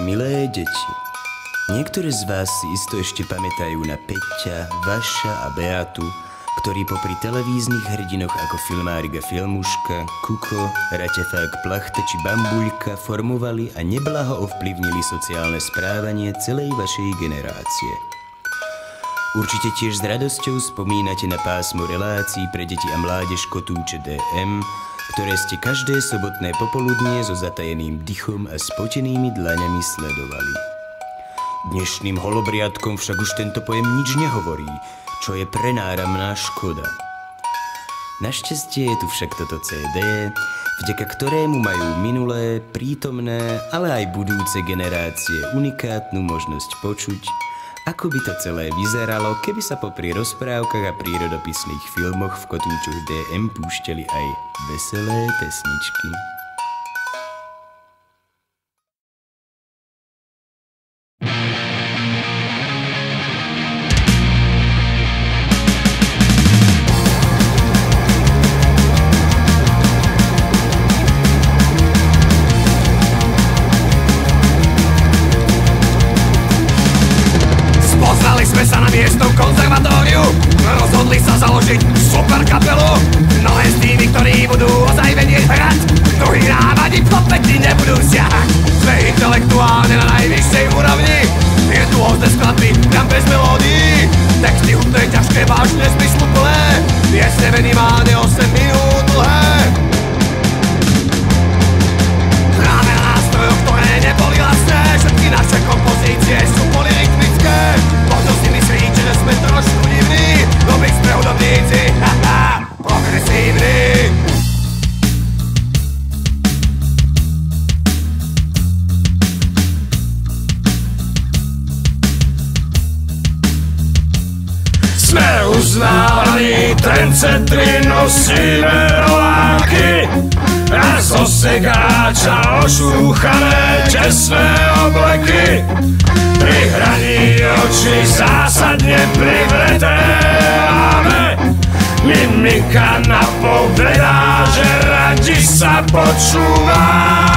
Milé deti, niektoré z vás si isto ešte pamätajú na Peťa, Vaša a Beatu, ktorí popri televíznych hrdinoch ako Filmárik a Filmuška, Kuko, Raťafák, Plachta či Bambuľka formovali a neblaho ovplyvnili sociálne správanie celej vašej generácie. Určite tiež s radosťou spomínate na pásmo relácií pre deti a mládež Kotúče DM, ktoré ste každé sobotné popoludnie so zatajeným dychom a spotenými dlaňami sledovali. Dnešným holobriadkom však už tento pojem nič nehovorí, čo je prenáramná škoda. Našťastie je tu však toto CD, vďaka ktorému majú minulé, prítomné, ale aj budúce generácie unikátnu možnosť počuť, ako by to celé vyzeralo, keby sa popri rozprávkach a prírodopisných filmoch v Kotúčoch DM púšťali aj veselé pesničky. Sme sa na miestnom konzervatóriu, rozhodli sa založiť super kapelu. No len s tými, ktorí budú ozaj vedieť hrať, druhý návadi po pekni nebudú siahať. Sme intelektuálne na najvyššej úrovni, virtuózne skladby, tam bez melódií, texty hutné, ťažké, vážne, zmysluplné, piesne minimálne 8 minút dlhé. Hráme na nástrojoch, ktoré neboli lacné, všetky naše kompozície sú polyrytmické. Možno si myslíte, že sme trošku divní, no my sme hudobníci, haha, progresívni. Sme uznávaní trendsetri, nosíme roláky a zo sekáča ošúchané čestné obleky. Pri hraní oči zásadne privreté máme, mimika napovedá, že radi sa počúvame.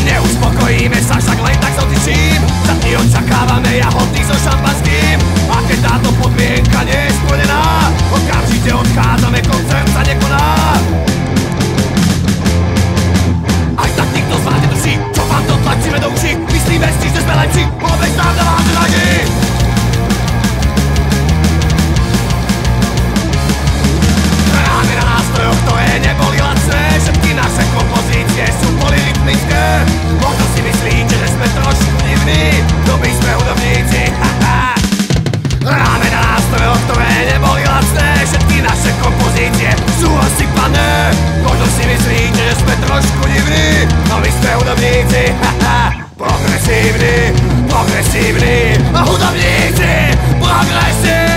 Neuspokojíme sa však len tak s otičím, za tým očakávame jahody so šampanským. A keď táto podmienka nie je splnená, okamžite odchádzame, koncert sa nekoná. Aj tak nikto z vás netuší, čo vám to tlačíme do uší. Myslíme si, že sme lepší, vôbec nám nemáte radi. Hráme na nástrojoch, ktoré neboli lacné, všetky naše kompozície sú polyrytmické. Možno si myslíte, že sme trošku divní, no my sme hudobníci, haha. Hráme na nástrojoch, ktoré neboli lacné, všetky naše kompozície sú osypané. Možno si myslíte, že sme trošku divní, no my sme hudobníci, haha. Progresívni, progresívni a hudobníci, progresívni.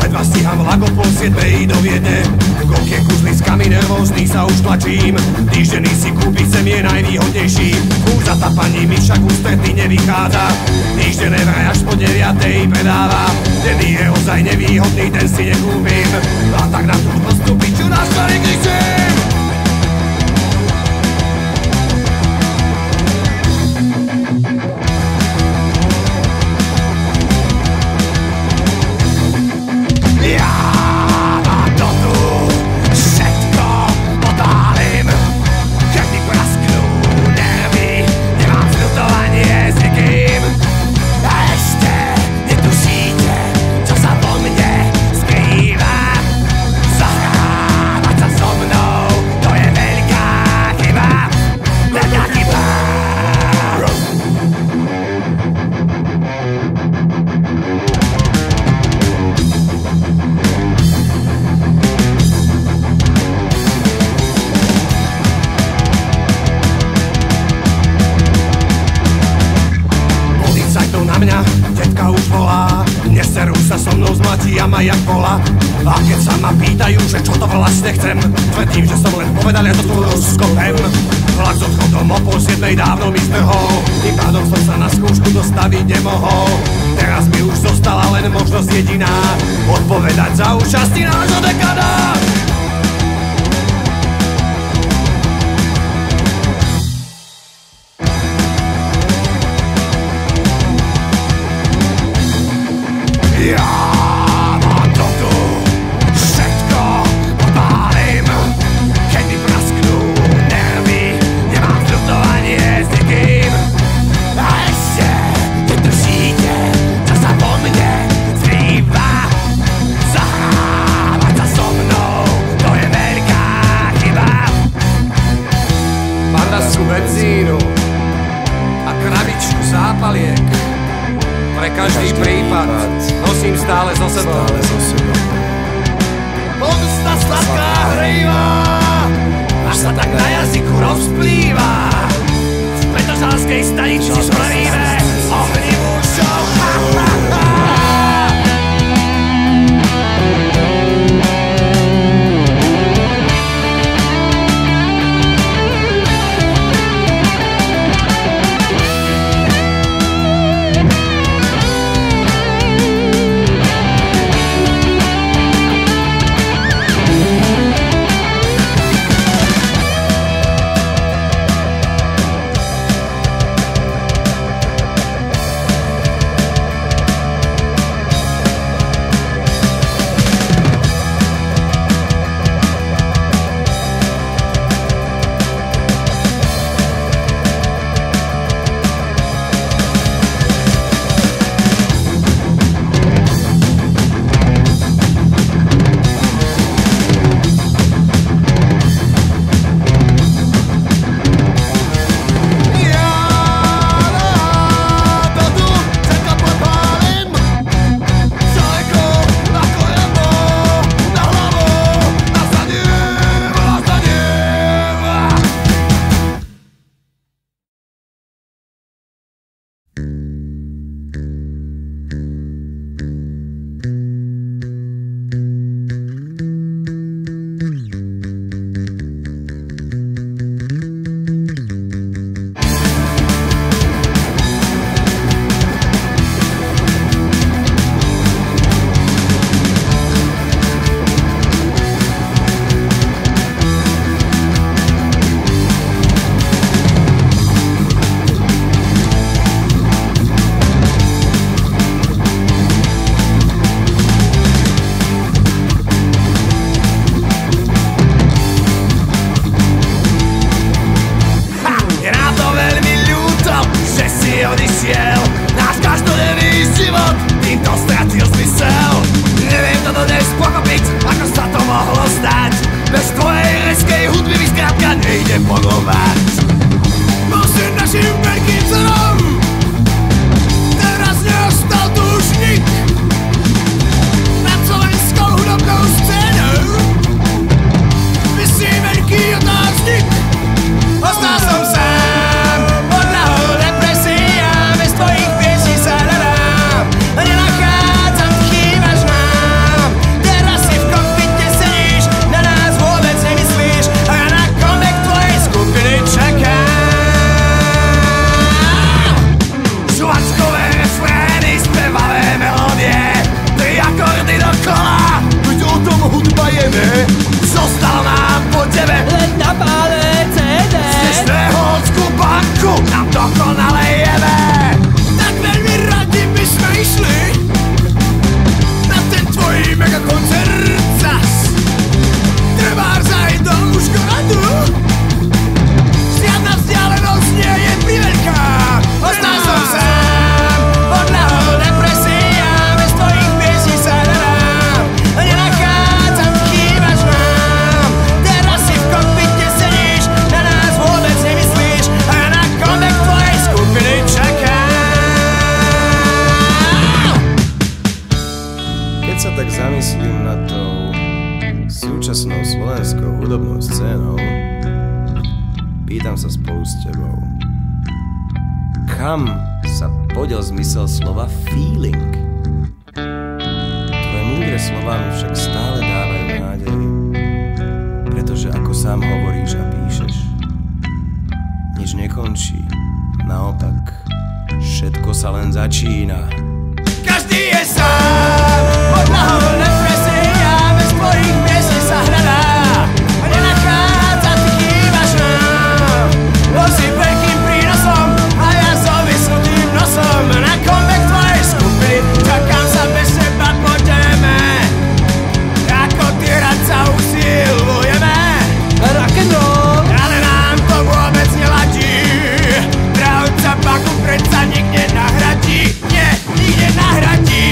Ledva stíham vlak o 6:30 do Viedne. K okienku s lístkami nervózny sa už tlačím. Týždenný si kúpiť sem je najvýhodnejší. Už zatapaní mi však ústretný nevychádza. Týždenné vraj až po 9:00 predáva. Denný je ozaj nevýhodný, ten si nekúpim. A tak na túto stupiču na školy kričím. mnou zmlatí a ma jak bola. A keď sa ma pýtajú, že čo to vlastne chcem, tvrdím, že som len povedal, ja to tu rozkopem. Vlak s odchodom o 6:30 dávno mi zdrhol, tým pádom som sa na skúšku dostaviť nemohol. Teraz mi už zostala len možnosť jediná, odpovedať za účasti nášho dekada. Ja mám to tu, všetko popálim, keď mi prasknú nervy, nemám zľutovanie s nikým. A ešte vydržíte, čo sa po mne zlíva. Zahrávať sa so mnou, to je veľká chyba. Mám dasku benzínu a krabičku zápaliek. Pre každý prípad nosím stále so sebou. Pomsta sladká hrejvá, až sa tak na jazyku rozplýva. V Petržalskej stanici zhoríme ohnivú show. súčasnou slovenskou hudobnou scénou, pýtam sa spolu s tebou, kam sa podiel zmysel slova feeling? slová mi však stále dávajú nádej, pretože ako sám hovoríš a píšeš, nič nekončí, naopak, všetko sa len začína. Každý je sám, od nahor depresia, bez tvojich miest sa hľadá a nenachádza ty chýbaš nám. Bol si veľkým prínosom a ja so vysnutým nosom na comeback tvojej skupiny, čakám sa bez seba pôjdeme, ako tyrať sa usilujeme. Rock'n'roll, ale nám to vôbec neladí, dravca paku predsa nikde nahradí, nie, nikde nahradí.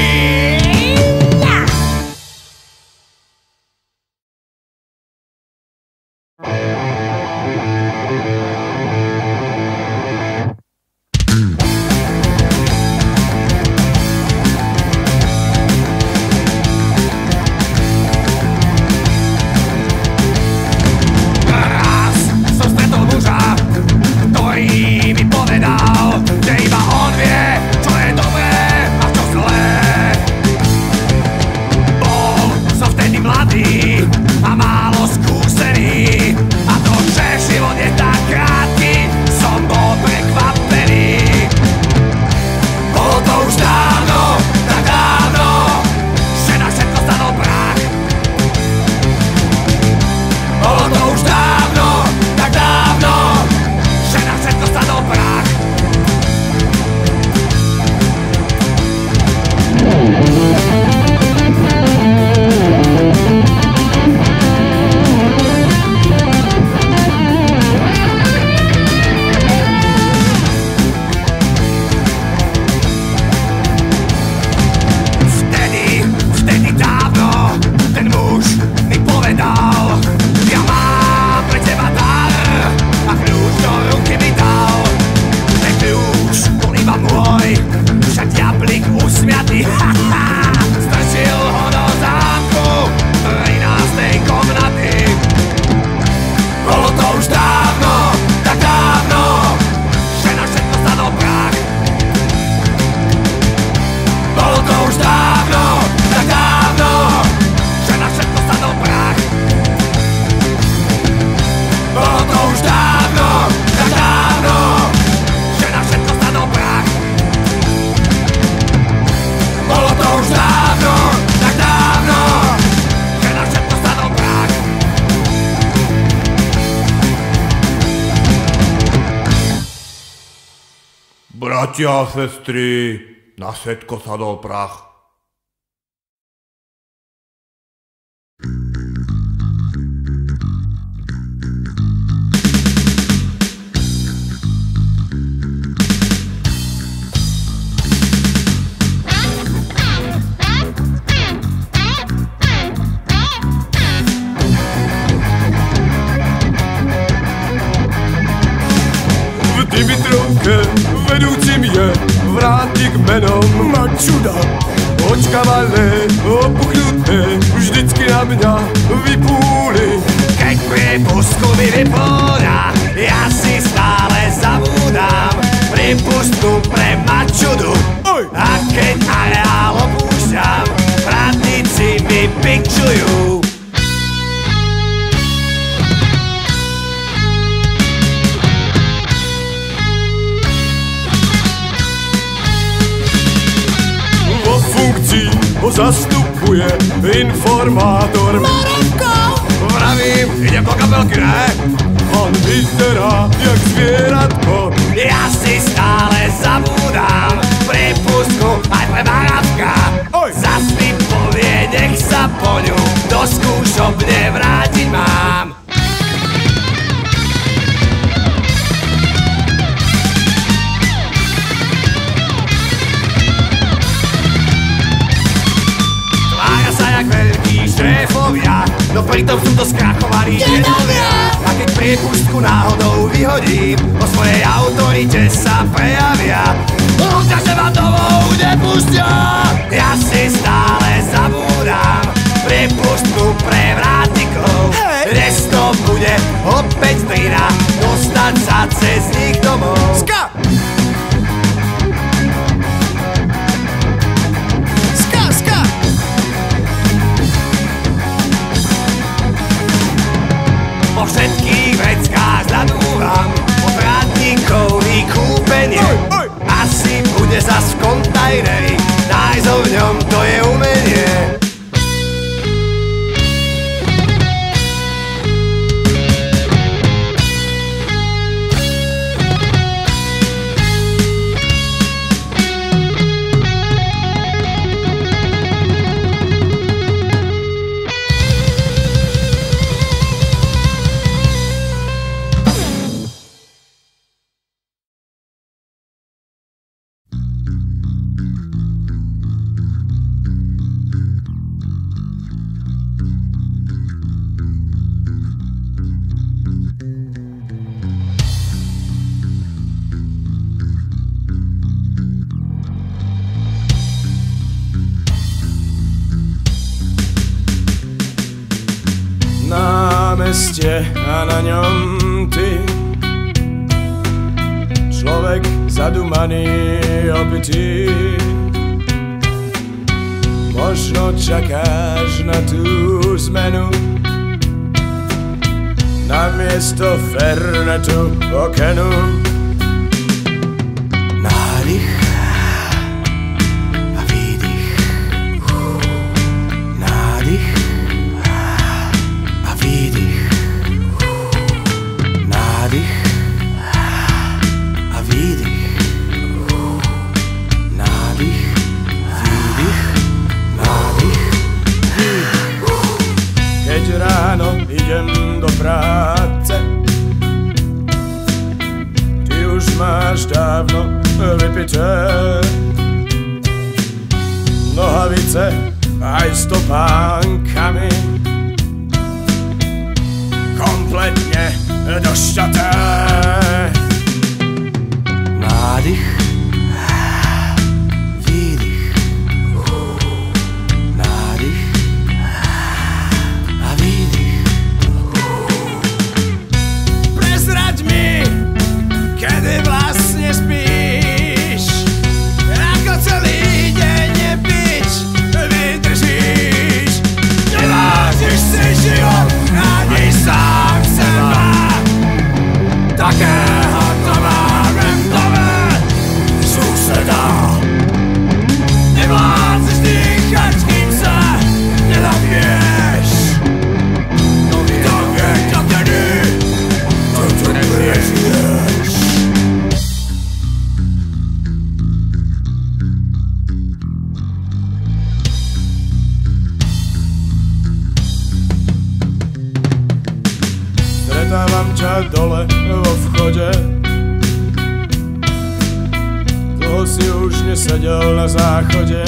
Bratia a sestry, na všetko sadol prach. V Dimitrovke vedúcim je vrátik menom Mačuda. Očka malé, opuchnuté, vždycky na mňa vypúli. Keď priepustku mi vypúda, ja si stále zabúdam priepustku pre Mačudu. A keď areál opúšťam, vratníci mi pikčujú. Ho zastupuje informátor Marenko. Vravím, idem do kapelky, ne? On vyzerá jak zvieratko. Ja si stále zabúdam pripustku aj pre Maradka. Zas mi povie, nech sa po ňu do skúšobne vrátiť mám. Šéfovia, no pritom sú to skrachovaní dedovia. A keď priepustku náhodou vyhodím, po svojej autorite sa prejavia. Ľudia sa ma domov nepustia, ja si stále zabúdam priepustku pre vrátikov. Dnes to bude opäť strina, dostať sa cez nich domov. Ska! Po všetkých vreckách zanúvam od rádnikov vykúpenie. Asi bude zas v kontajneri, nájsť ho v ňom, to je umenie. A na ňom ty, človek zadumaný, opitý. Možno čakáš na tú zmenu, namiesto fernetu okenu. Nádych a výdych, nádych a výdych. Nádych a výdych, nádych, výdych, nádych, výdych. Keď ráno idem do práce, ty už máš dávno vypité nohavice aj s topánkami, kompletne došťaté. Nádych, výdych, nádych a výdych. Prezraď mi, kedy vlastne spíš, ako celý deň nepiť vydržíš. Nevážiš si život ani sám seba, takého to máme v dome suseda. Nevládzeš dýchať, kým sa nenapieš. Kto vie, dokedy to tu prežiješ. Stretávam ťa dole vo vchode, dlho si už nesedel na záchode.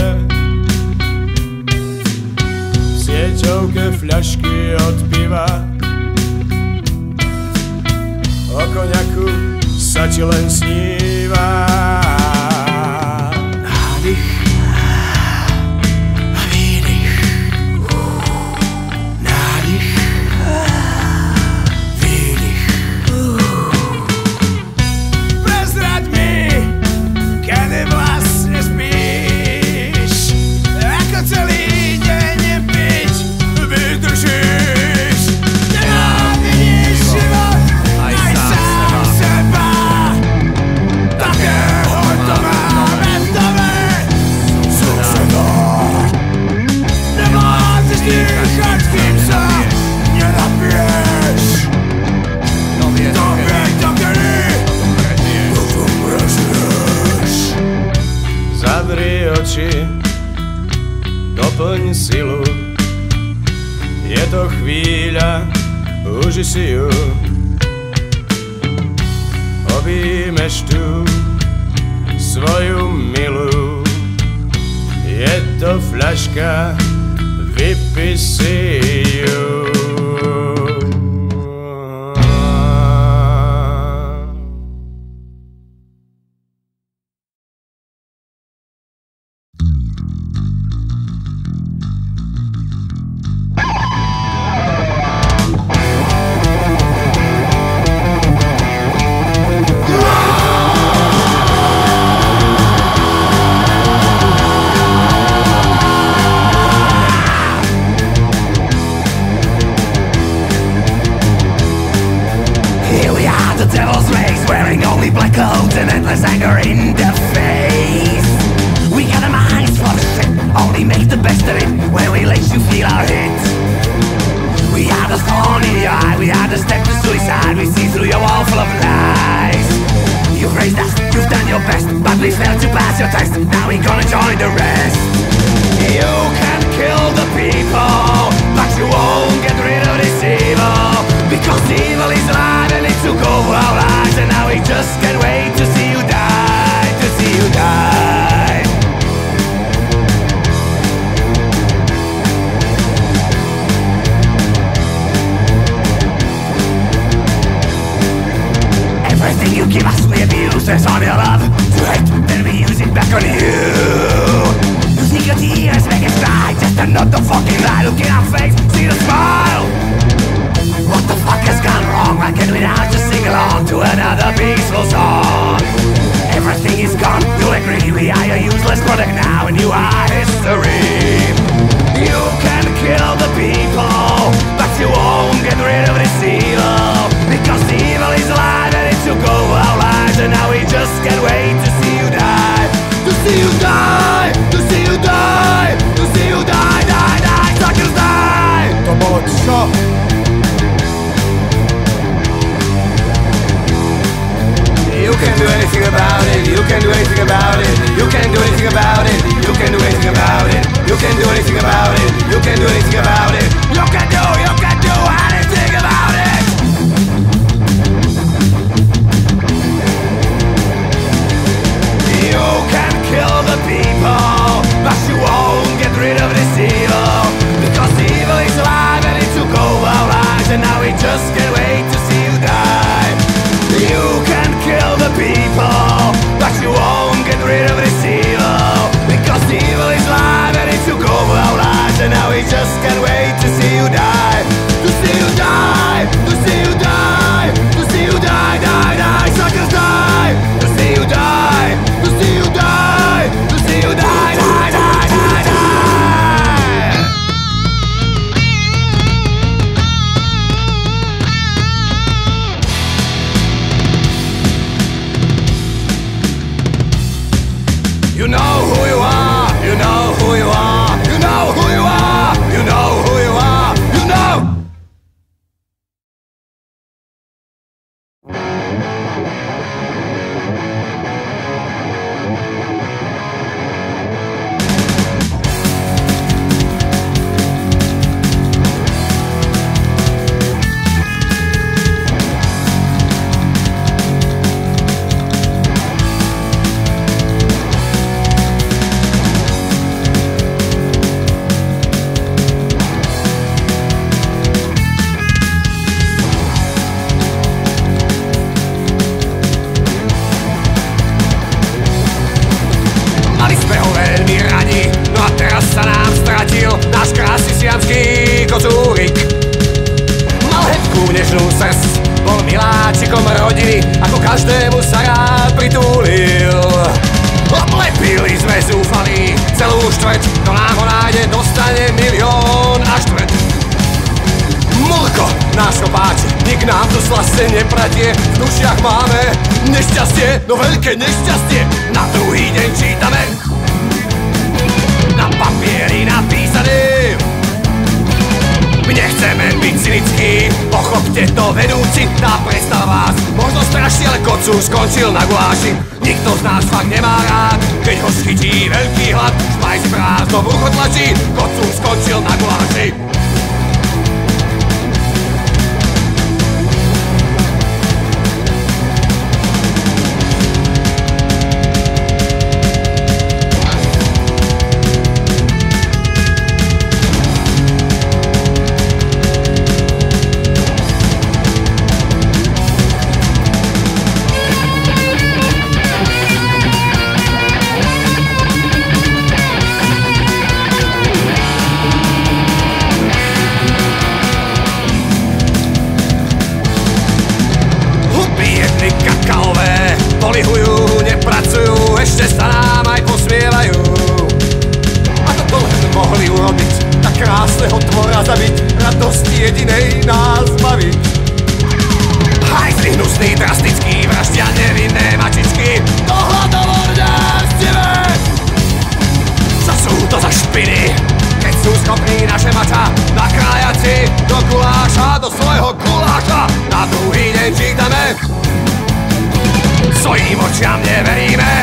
V sieťovke fľašky od piva, o koňaku sa ti len sníva. Nádych a výdych, nádych, výdych. Prezraď mi, kedy vlastne spíš, ako celý deň nepiť vydržíš. Nenávidíš život aj sám seba, takého to máme v dome suseda. Nevládzeš dýchať, kým sa nenapieš. Kto vie, dokedy to tu prežiješ. Zavri oči, doplň silu, je to chvíľa, uži si ju. Objímeš tu svoju milú, je to fľaška, vypij si ju. Empty black coats and endless anger in the face. We got our minds full of shit, only make the best of it when we let you feel our hit. We are the thorn in your eye, we are the step to suicide. We see through your wall full of lies. You've raised us, you've done your best, but we failed to pass your test. Now we're gonna join the rest. You can kill the people, but you won't get rid of this evil. Because evil is alive and it took over our lives, and now we just can't wait to see you die, to see you die. Everything you give us we abuse, there's on your love to hate, then we use it back on you. You sneak your tears, make us cry, just another fucking lie. Look in our face, see the smile. What the fuck has gone wrong? Why can't we now just sing along to another peaceful song? Everything is gone, you'll agree. We are your useless product now, and you are history. You can kill the people, but you won't get rid of this evil. Because the evil is alive and it took over our lives, and now we just can't wait to see you die. To see you die, to see you die, to see you die, die, die, suckers die. To bolo čo? You can't do anything about it, you can't do anything about it, you can't do anything about it, you can't do anything about it, you can't do anything about it, you can't do anything about it, you can do anything about it. You can kill the people, but you won't get rid of this evil. Because the evil is alive and it took over our lives, and now we just can't wait to see you die. You can kill the people, but you won't get rid of this evil. Because the evil is alive and it took over our lives, and now we just can't wait to see you die. To see you die, to see you die, to see you die, die, die, suckers die. To see you die, to see you die, to see you die, die, die, die, die. You know who you are, you know who you are, you know who you are, you know who you are, you know. Náš krásny siamský kocúrik mal hebkú nežnú srst, bol miláčikom rodiny, ako každému sa rád pritúlil. Oblepili sme zúfalí celú štvrť, kto nám ho nájde, dostane 1 000 000 a štvrť. Murko, nášho páči, nik nám to slasne nepratie, v dušiach máme nešťastie, no veľké nešťastie. Na druhý deň čítame na papieri napísané: my nechceme byť cynickí, pochopte to vedúci, tá predstava vás možno straší, ale kocúr skončil na guláši. Nikto z nás fakt nemá rád, keď ho schytí veľký hlad, špajs prázdno brucho tlačí, kocúr skončil na guláši. Polihujú, nepracujú, ešte sa nám aj posmievajú. Ako to len mohli urobiť, tak krásneho tvora zabiť, radosti jedinej nás baviť. Hajs Zlý, hnusný, drastický, vraždia nevinné mačičky. To hladovorná stivé. Co sú to za špiny, keď sú schopní naše mača nakrájať si do guláša, do svojho guláša. Na druhý deň čítame, svojím očiam neveríme.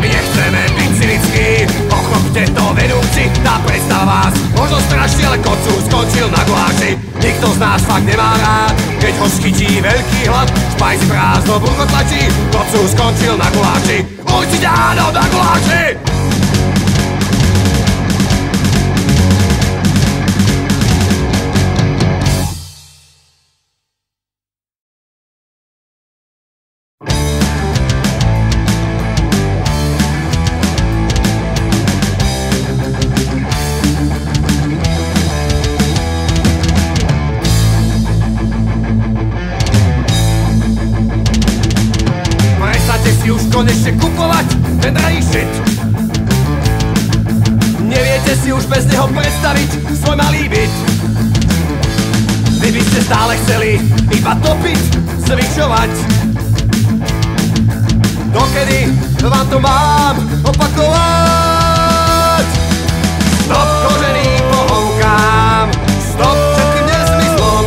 My nechceme byť cynickí, pochopte to vedúci. Tá predstava vás možno strašne, ale kocu skončil na guláši. Nikto z nás fakt nemá rád, keď ho schytí veľký hlad. Špajs prázdno brucho tlačí, kocu skončil na guláši. Určite áno, na guláši. Konečne kupovať ten drahý shit. Neviete si už bez neho predstaviť svoj malý byt. Vy by ste stále chceli iba topiť, zvyšovať. Dokedy vám to mám opakovať? Stop koženým pohovkám, stop všetkým nezmyslom,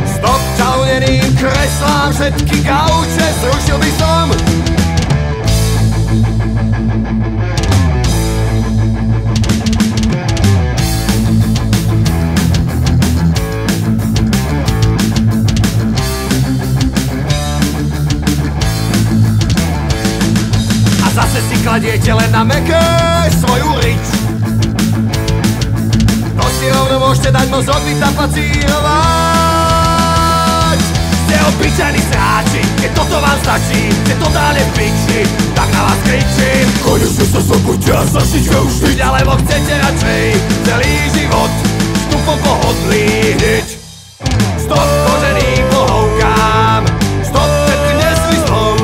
stop čauneným kreslám, všetky gauče zrušil by som. Zase si kladiete len na meké svoju rič. To si rovno môžete dať mozog vytapacírovať. Ste obyčajní sráči, keď toto vám stačí, ste totálne v piči, tak na vás kričím. Konečne sa zobuďte a začnite už žiť. Alebo chcete radšej celý život vstupom pohodlí hneď. Stop koženým pohovkám, stop všetkým nezmyslom,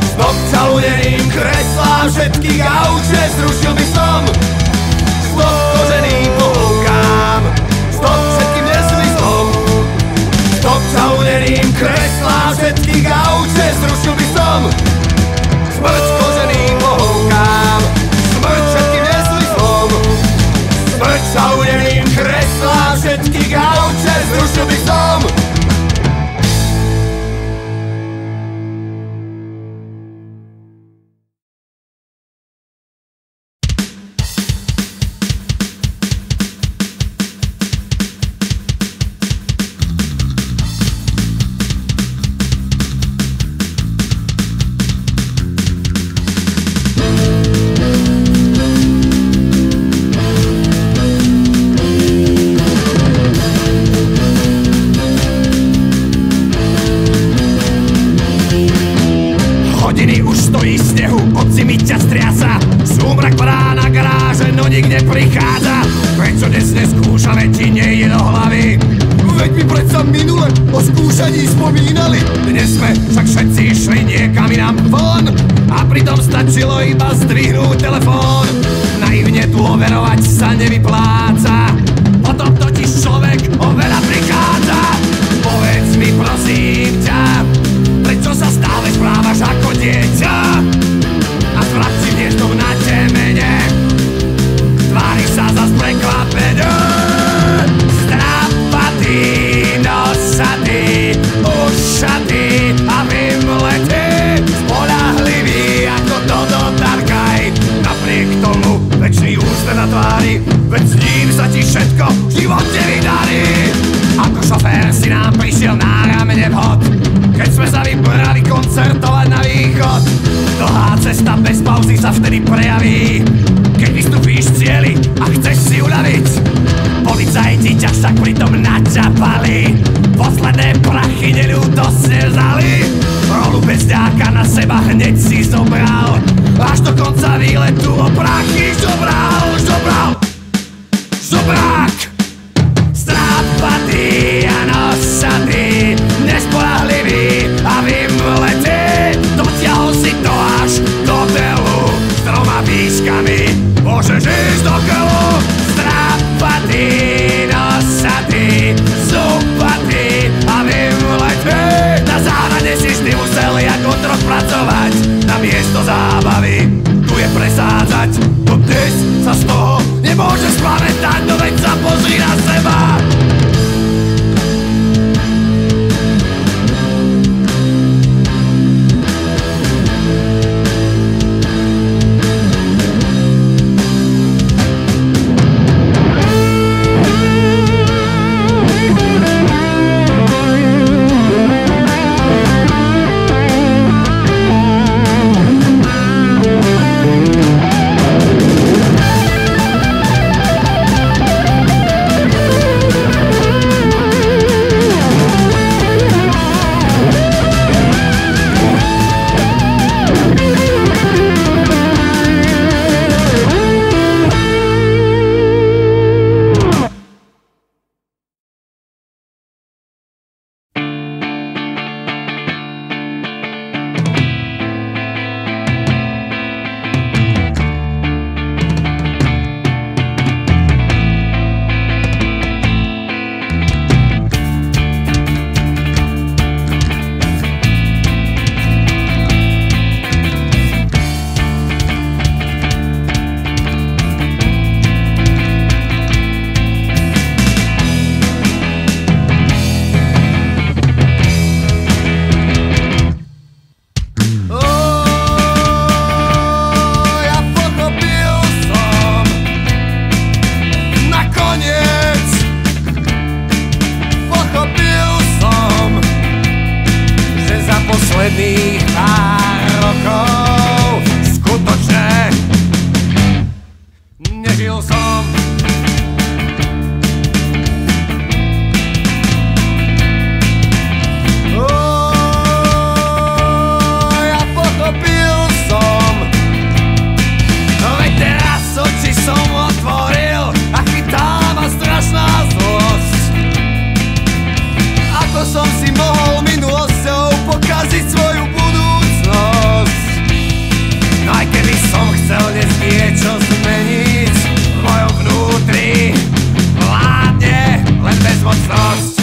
stop čaludeným kreslám, všetky gauče zrušil by som. Stop koženým pohovkám, stop všetkým nezmyslom, stop čaludeným kreslám, všetky gauče zrušil by som. Smrť koženým pohovkám, smrť všetkým nezmyslom, smrť čaludeným kreslám, všetky gauče zrušil by som. Prečo dnes neskúšame, ti nejde do hlavy? Veď mi predsa minule o skúšaní spomínali. Dnes sme však všetci išli niekam inám von a pritom stačilo iba zdvihnúť telefón. Naivne dôverovať sa nevypláca, potom totiž človek o veľa prichádza. Povedz mi prosím ťa, prečo sa stále správaš ako dieťa a zvraci hniezdom na temene? Tváriš sa zas prekvapene, strápatý, nosatý, ušatý a vymletý, spoľahlivý ako Dodo Tarkaj. Napriek tomu večný úsmev na tvári, veď s ním sa ti všetko v živote vydarí. Ako šofér si nám prišiel náramne vhod, keď sme sa vybrali koncertovať na východ. Dlhá cesta bez pauzy sa vtedy prejaví, keď vystupíš v cieli a chceš si uľaviť. Policajti ťa však pritom načapali, posledné prachy neľútosne vzali. Rolu bezďáka na seba hneď si zobral, až do konca výletu o prachy žobral. Žobrák! Strápatý a nosatý, nespoľahlivý a vymletý, dotiahol si to až do telu s 3 výškami, môžeš ísť do keľu. Strápatý, nosatý, zúpatý a vymletý, Prestaň, no veď sa pozri na seba. Posledných pár rokov skutočne nežil som. Ja pochopil som, veď teraz oči som otvoril a chytá ma strašná zlosť. Ako som si mohol minulosťou pokaziť svoju budúcnosť. No aj keby som chcel dnes niečo zmeniť, v mojom vnútri vládne len bezmocnosť.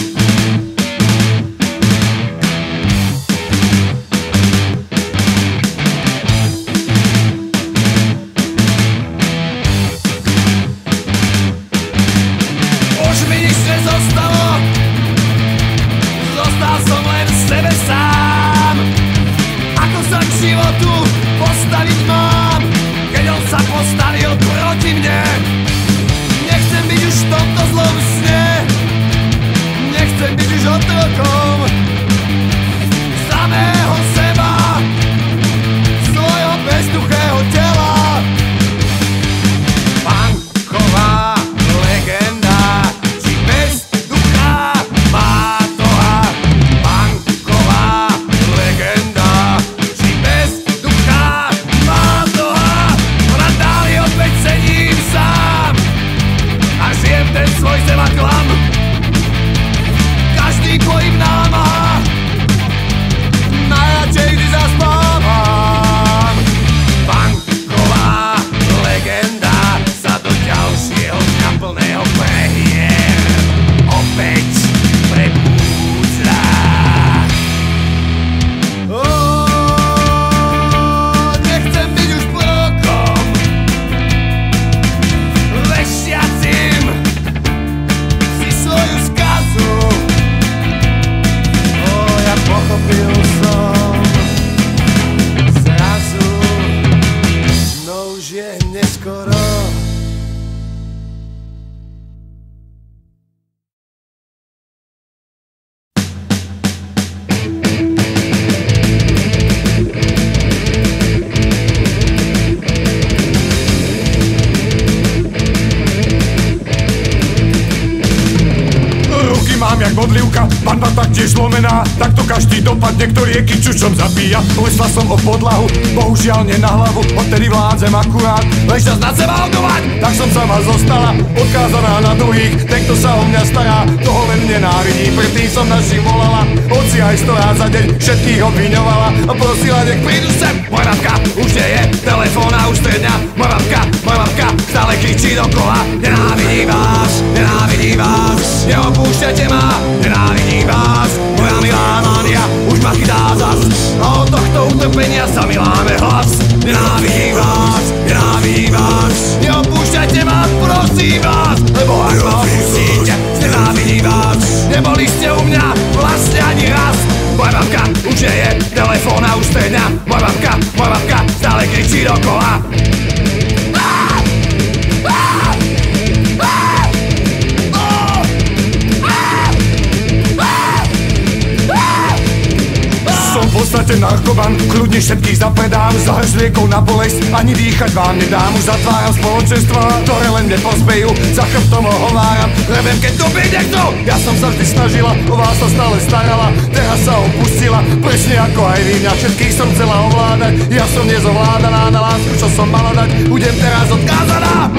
Už mi nič nezostalo, zostal som len v sebe sám. Ako sa k životu postaviť mám, keď on sa postavil proti mne? Nechcem byť už v tomto zlom sne, nechcem byť už otrokom samého seba, svojho bezduchého tela. Banková legenda, či bez ducha má toha. Banková legenda, či bez ducha má toha. V randáli opäť sedím sám a žijem ten svoj sebaklam. Každý pohyb námaha, najradšej vždy zaspávam. Banková legenda sa do ďalšieho dňa plného prehier opäť prebúdza. Nechcem byť už prorokom, veštiacim si svoju skazu. Ja pochopil som zrazu, no už je neskoro. Ruky mám jak bodlivka, banda taktiež zlomená. Takto každý dopadne, ktorý je kyčučom zabíja. Lesla som o podlahu, bohužiaľ nie na hlavu. Odtedy vládzem akurát, lež čas nad seba hodovať. Tak som sama zostala, odkázaná na druhých. Ten, kto sa o mňa stará, toho len nenávidí. Predtým som našim volala, hoci aj 100 ráz za deň všetkých obviňovala a prosila, nech prídu sem. Moja mamka už nie je, telefón a ústredňa. Moja mamka stále kričí dokola. Nenávidím vás, neopúšťajte ma. Nenávidím vás, moja milá mania už ma chytá zas. A od tohto utrpenia sa mi láme hlas. Nenávidím vás, neopúšťajte ma, prosím. prosím vás, lebo ak ma opustíte, znenávidím vás. Neboli ste u mňa vlastne ani raz. Moja babka už nie je, telefón a ústredňa. Moja babka stále kričí dokola. Som v podstate narkoman, kľudne všetkých zapredám. Za liekov na bolesť ani dýchať vám nedám. Už zatváram spoločenstva, ktoré len mne pospejú. Za chrbtom ho hováram, revem keď to byť nechcú. Ja som sa vždy snažila, o vás sa stále starala. Teraz sa opustila, presne ako aj vy mňa. Všetkých som chcela ovládať, ja som nezovládaná. Na lásku, čo som mala dať, budem teraz odkázaná.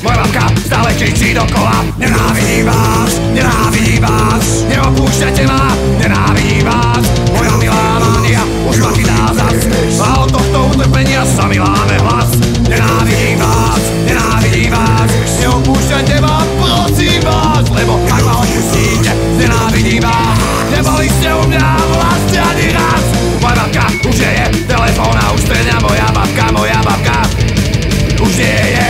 Moja babka stále kričí dokola. Nenávidím vás, neopúšťajte ma. Nenávidím vás, moja milá mánia už ma chytá zas. A od tohto utrpenia sa mi láme hlas. Nenávidím vás, neopúšťajte ma, prosím vás. Lebo ak ma opustíte, nenávidím vás. Neboli ste u mňa vlastne ani raz. Moja babka už nie je, telefón a ústredňa. Moja babka už nie je.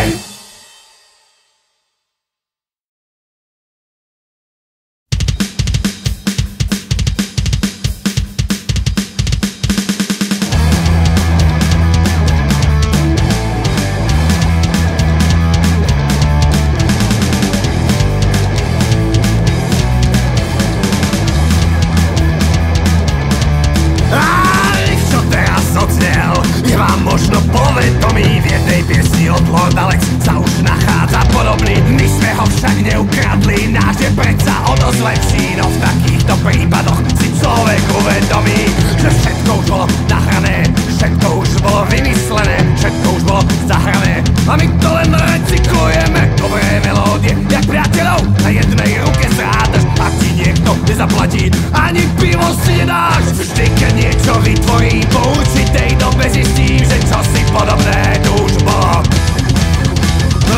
Možno povedomý v jednej piesni od Lord Alex sa už nachádza podobný. My sme ho však neukradli, náš je predsa o dosť lepší. No v takýchto prípadoch si človek uvedomí, že všetko už bolo nahrané, všetko už bolo vymyslené, všetko už bolo zahrané. A my to len recyklujeme, dobré melódie, jak priateľov na jednej ruke zrátaš. A ti niekto nezaplatí, ani pivo si nedáš. Vždy keď niečo vytvorí, po určitej dobe zistím, že čo si podobné tu už bolo.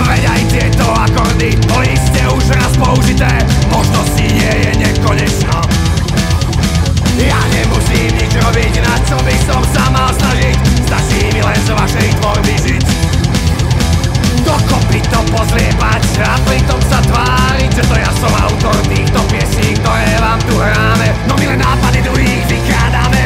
Veď aj tieto akordy, oni ste už raz použité, možností nie je nekonečno. Ja nemusím nič robiť, na čo by som sa mal snažiť, stačí mi len z vašej tvorby žiť. Dokopy to pozliepať a pritom sa tváriť, že to ja som autor týchto piesní, ktoré vám tu hráme. No my len nápady druhých vykrádame.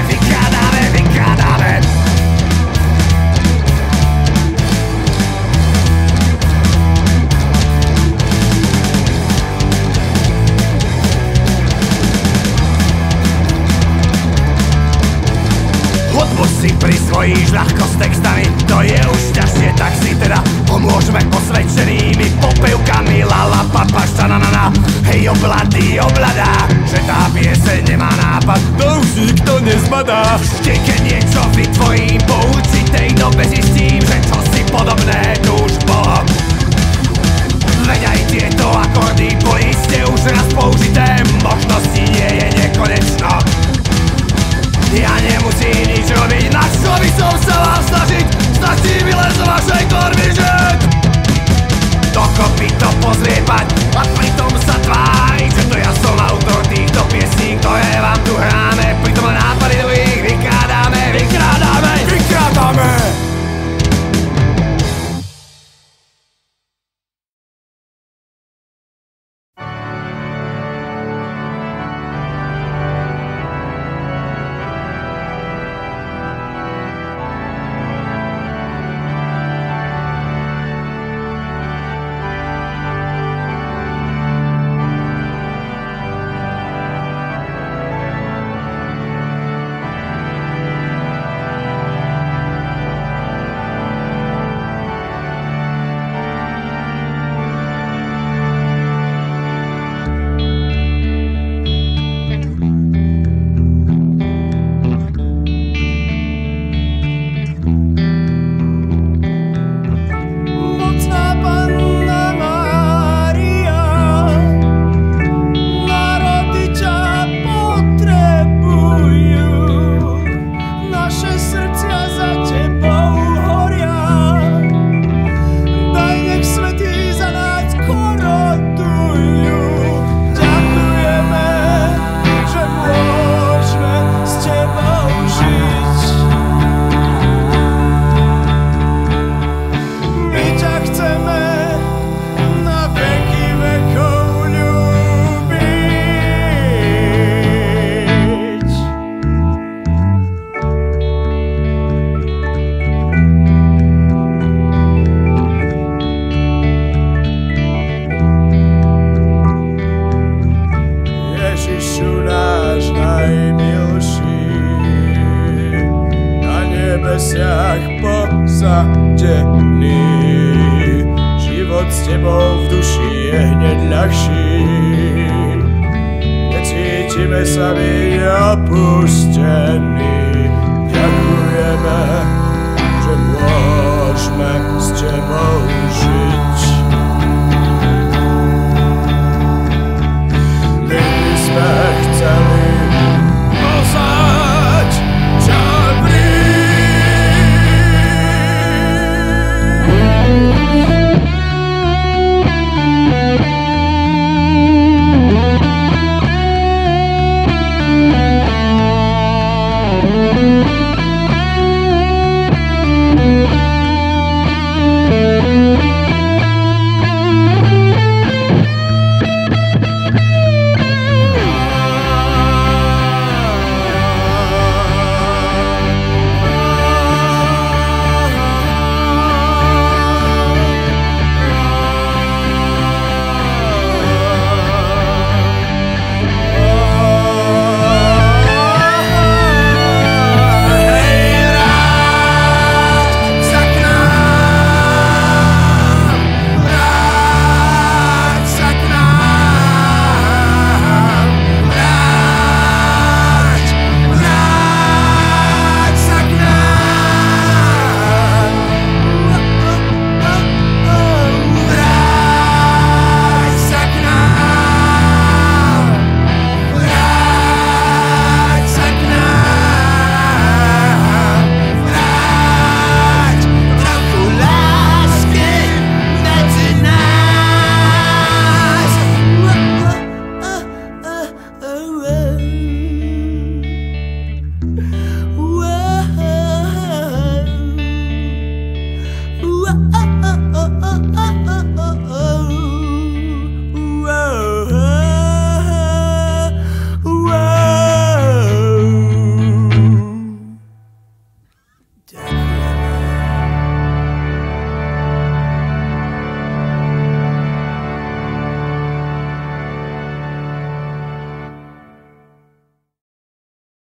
Hudbu si prisvojíš ľahko s textami, to je už ťažšie, tak si teda pomôžeme osvedčenými popevkami. Lala papa štananana, hej oblady, oblada, že tá pieseň nemá nápad, to už nikto nezbadá. Vždy keď niečo vytvorím, po určitej dobe zistím, že čo si podobné tu už bolo. Veď aj tieto akordy boli ste už raz použité, možností nie je nekonečno. Ja nemusím nič robiť, na čo by som sa vám snažiť, stačí mi len z vašej korby žiť. Dokopy to pozliepať a pritom sa tváriť, že to ja som autor týchto piesní, ktoré vám tu hráme. Pritom len nápady druhých vykrádame. pleciach posadený. Život s tebou v duši je hneď ľahší. Necítime sa byť opustení. Ďakujeme, že môžeme s tebou žiť. My sme